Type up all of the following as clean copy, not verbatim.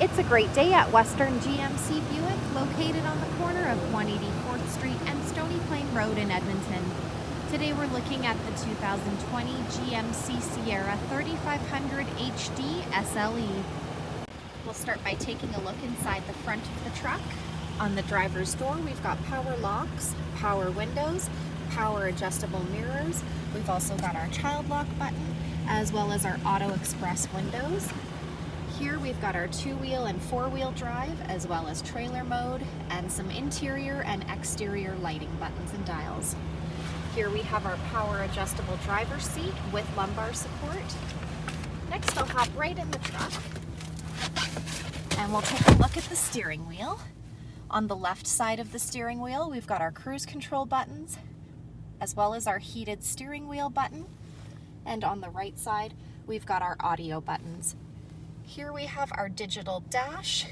It's a great day at Western GMC Buick, located on the corner of 184th Street and Stony Plain Road in Edmonton. Today we're looking at the 2020 GMC Sierra 3500 HD SLE. We'll start by taking a look inside the front of the truck. On the driver's door, we've got power locks, power windows, power adjustable mirrors. We've also got our child lock button, as well as our auto express windows. Here we've got our two-wheel and four-wheel drive, as well as trailer mode, and some interior and exterior lighting buttons and dials. Here we have our power adjustable driver's seat with lumbar support. Next, I'll hop right in the truck, and we'll take a look at the steering wheel. On the left side of the steering wheel, we've got our cruise control buttons, as well as our heated steering wheel button. And on the right side, we've got our audio buttons. Here we have our digital dash.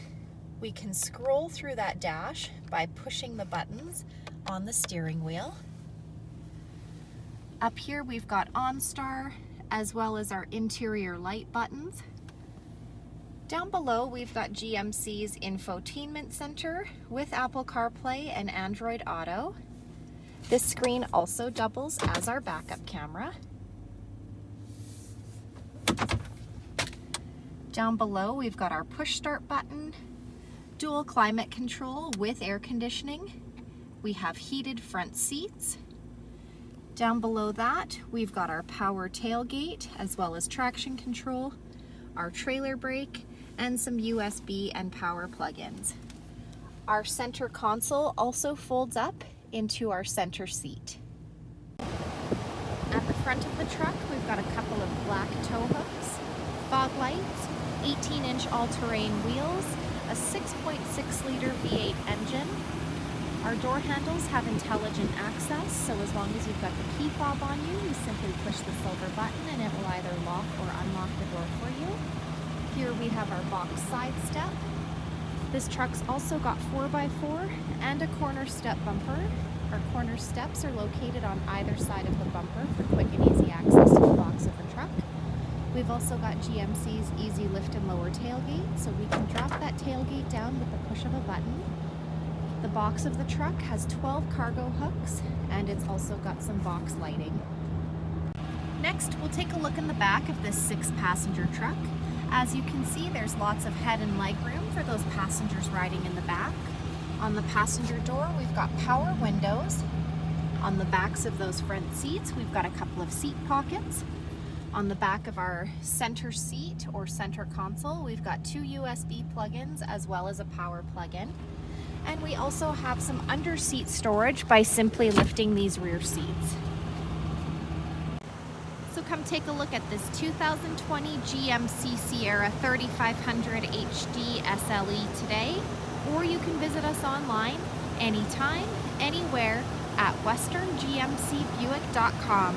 We can scroll through that dash by pushing the buttons on the steering wheel. Up here we've got OnStar, as well as our interior light buttons. Down below we've got GMC's infotainment center with Apple CarPlay and Android Auto. This screen also doubles as our backup camera. Down below, we've got our push start button, dual climate control with air conditioning. We have heated front seats. Down below that, we've got our power tailgate, as well as traction control, our trailer brake, and some USB and power plug-ins. Our center console also folds up into our center seat. At the front of the truck, we've got a couple of black tow hooks, fog lights, 18-inch all-terrain wheels, a 6.6-liter V8 engine. Our door handles have intelligent access, so as long as you've got the key fob on you, you simply push the silver button and it will either lock or unlock the door for you. Here we have our box side step. This truck's also got 4x4 and a corner step bumper. Our corner steps are located on either side of the bumper for quick and easy access to the box of the truck. We've also got GMC's easy lift and lower tailgate, so we can drop that tailgate down with the push of a button. The box of the truck has 12 cargo hooks, and it's also got some box lighting. Next, we'll take a look in the back of this 6-passenger truck. As you can see, there's lots of head and leg room for those passengers riding in the back. On the passenger door, we've got power windows. On the backs of those front seats, we've got a couple of seat pockets. On the back of our center seat or center console, we've got 2 USB plug-ins as well as a power plug-in. And we also have some under-seat storage by simply lifting these rear seats. So come take a look at this 2020 GMC Sierra 3500 HD SLE today, or you can visit us online anytime, anywhere at westerngmcbuick.com.